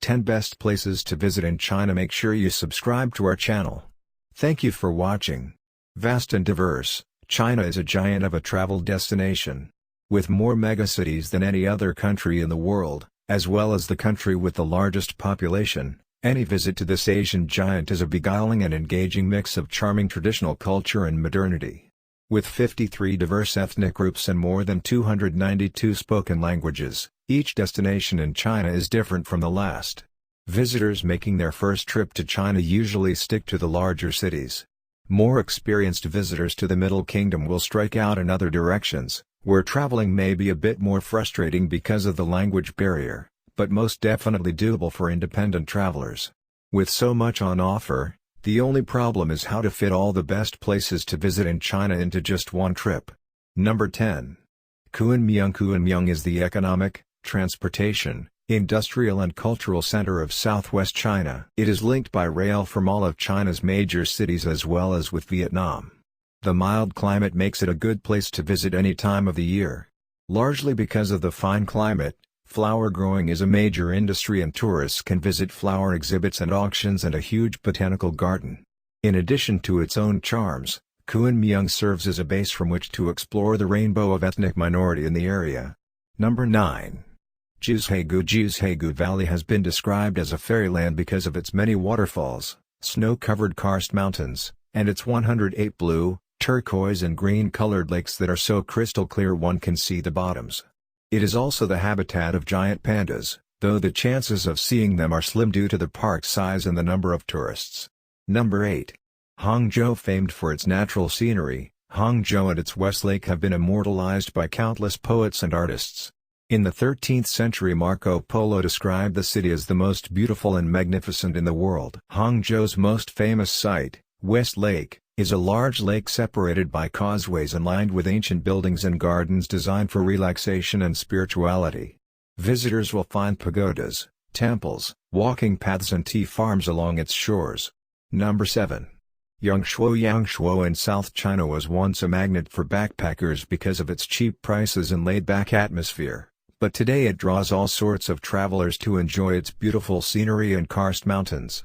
10 Best Places to Visit in China. Make sure you subscribe to our channel. Thank you for watching. Vast and diverse, China is a giant of a travel destination. With more megacities than any other country in the world, as well as the country with the largest population, any visit to this Asian giant is a beguiling and engaging mix of charming traditional culture and modernity. With 53 diverse ethnic groups and more than 292 spoken languages, each destination in China is different from the last. Visitors making their first trip to China usually stick to the larger cities. More experienced visitors to the Middle Kingdom will strike out in other directions, where traveling may be a bit more frustrating because of the language barrier, but most definitely doable for independent travelers. With so much on offer, the only problem is how to fit all the best places to visit in China into just one trip. Number 10. Kunming. Kunming is the economic, transportation, industrial and cultural center of southwest China. It is linked by rail from all of China's major cities as well as with Vietnam. The mild climate makes it a good place to visit any time of the year. Largely because of the fine climate, flower growing is a major industry and tourists can visit flower exhibits and auctions and a huge botanical garden. In addition to its own charms, Kunming serves as a base from which to explore the rainbow of ethnic minority in the area. Number 9. Zhuhaigu. Zhuhaigu Valley has been described as a fairyland because of its many waterfalls, snow-covered karst mountains, and its 108 blue, turquoise and green-colored lakes that are so crystal clear one can see the bottoms. It is also the habitat of giant pandas, though the chances of seeing them are slim due to the park's size and the number of tourists. Number 8. Hangzhou. Famed for its natural scenery, Hangzhou and its West Lake have been immortalized by countless poets and artists. In the 13th century, Marco Polo described the city as the most beautiful and magnificent in the world. Hangzhou's most famous site, West Lake, is a large lake separated by causeways and lined with ancient buildings and gardens designed for relaxation and spirituality. Visitors will find pagodas, temples, walking paths and tea farms along its shores. Number 7. Yangshuo. Yangshuo in South China was once a magnet for backpackers because of its cheap prices and laid-back atmosphere, but today it draws all sorts of travelers to enjoy its beautiful scenery and karst mountains.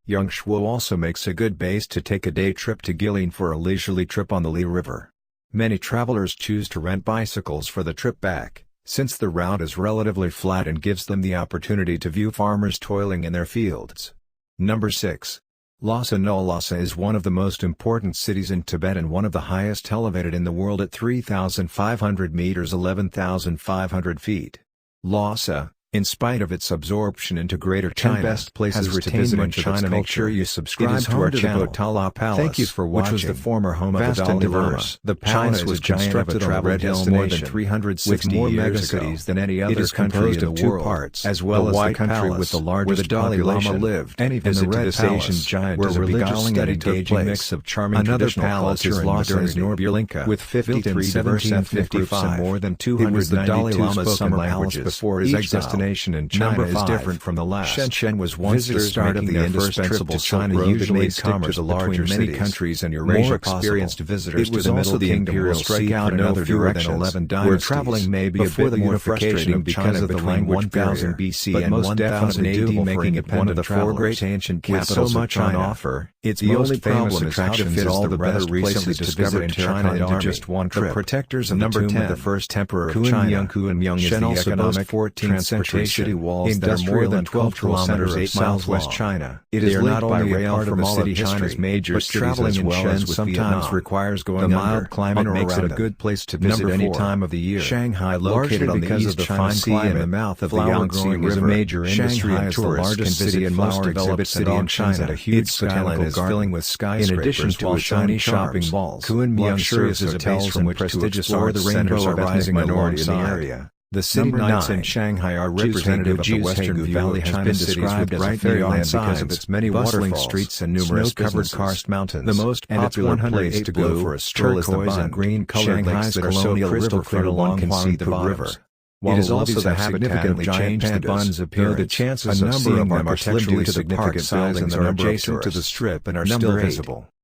Yangshuo also makes a good base to take a day trip to Guilin for a leisurely trip on the Li River. Many travelers choose to rent bicycles for the trip back, since the route is relatively flat and gives them the opportunity to view farmers toiling in their fields. Number 6. Lhasa. Lhasa is one of the most important cities in Tibet and one of the highest elevated in the world at 3,500 meters (11,500 feet). Lhasa, in spite of its absorption into Greater China, 10 Best Places to Visit in China. Make sure you subscribe to our channel. Potala Palace, Thank you for watching. Which was the former home of Vast the and Dalai Lama. diverse, The palace was constructed on the Red Hill more than 360 more years ago. megacities than any other country in the two world, parts, as well the as White the country Palace, with the where largest the Dalai Lama population. lived, Any and visit the to Red this Palace, Asian giant where is a religious beguiling and study took engaging place. mix of charming Another traditional palace culture is and Lhasa is modernity. Norbulinka, With 53 built in diverse ethnic groups and 1755. more than It was the Dalai 292 Lama's spoken summer languages. palace Before his each exile. destination in China Number is 5. different from the last. Shenzhen was once the Visitors start of making the their first trip indispensable to China Silk Road that usually made stick commerce to the between larger many cities. countries and More Eurasia experienced possible. visitors It to was the also Middle the Kingdom will imperial strike seat out for in another other directions, directions, 11 where dynasties, traveling may be a before bit the more unification frustrating of because China of the between language 1000 barrier, BC but and most 1000 definitely AD, doable for making it one of the four independent great ancient With so capitals of much on China. offer, Its the most only famous problem is how to attractions fit is all the the rather rather recently recently discovered discovered China China into army. just one The trip. protectors of the the tomb tomb of of the the first emperor of China. Kunming is Shen the also boasts economic, 14th century city walls that are more industrial than and 12 cultural kilometers centers 8 miles west long. China. It They is are linked not by only a rail part from of all the of city China's history, major but cities traveling as in well Shen as with sometimes Vietnam. requires going The under. mild climate Makes it a around good place to visit Number any 4. time of the year. Shanghai, Largely located on the because East of the China fine Sea climate, and the mouth of the flower Yangtze growing is a River. major industry Shanghai and is the tourists largest can city visit and flower most developed exhibits and city in auctions China. at a huge Its botanical skyline is garden. filling with skyscrapers In addition to while its shiny shiny shopping charms. malls, Kunming luxurious serves as a base hotels from and which to prestigious explore art the centers rainbow are of ethnic rising minority in the alongside. area. The city Number nights 9. in Shanghai are Representative representative of of the the Western Western Valley View has of been China's described cities as a with fairyland fairyland because of its many bustling waterfalls, streets and numerous snow-covered businesses. karst mountains. The most and its popular 108 place to go blue, for a stroll is the turquoise and Bund, green-colored lakes Shanghai's that are so colonial crystal clear riverfront one along can see the Huangpu bottoms. River. While It is the also levees the have habitat significantly of changed giant the pandas, Bund's though appearance, the chances a of number seeing of them are slim architecturally due to the significant park's size buildings and the are number of adjacent to the tourists. Strip and are Number still 8. visible.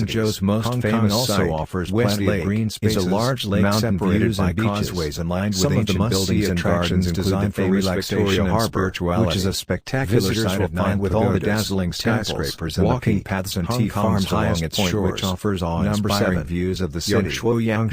Hangzhou's most famous also site offers plenty of green spaces, is a large lake separated by causeways and lined Some with of the ancient buildings and gardens designed for relaxation and spirituality, which is a spectacular site of mind with all the dazzling skyscrapers and walking paths and tea farms along its shores, which offers awe-inspiring views of the city.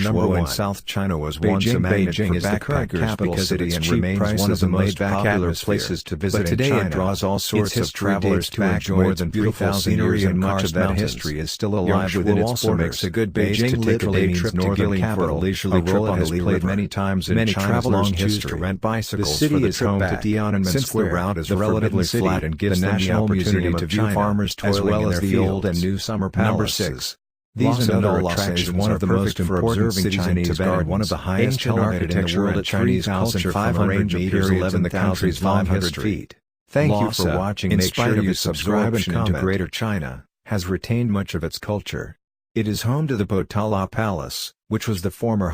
Number 1 South China was once a magnet for backpackers because it and remains one of the most popular places to visit in China. Today it draws all sorts of travelers to enjoy more than 3,000 years, and much of that history is still alive within its also borders. Makes a good base to take a day trip to Guilin for a leisurely trip on the Li River. Many times in China's long history. To rent bicycles. The city is home to Tiananmen Square. The route is relatively flat and gives the national opportunity to view farmers toiling as well as the old and new summer palaces. Number 6. These and other attractions one of the most important cities in Tibet, one of the highest elevated in the world at Chinese culture, 500 meters, 11,500 feet. Thank you for watching. Make sure you subscribe and comment. Greater China has retained much of its culture. It is home to the Potala Palace, which was the former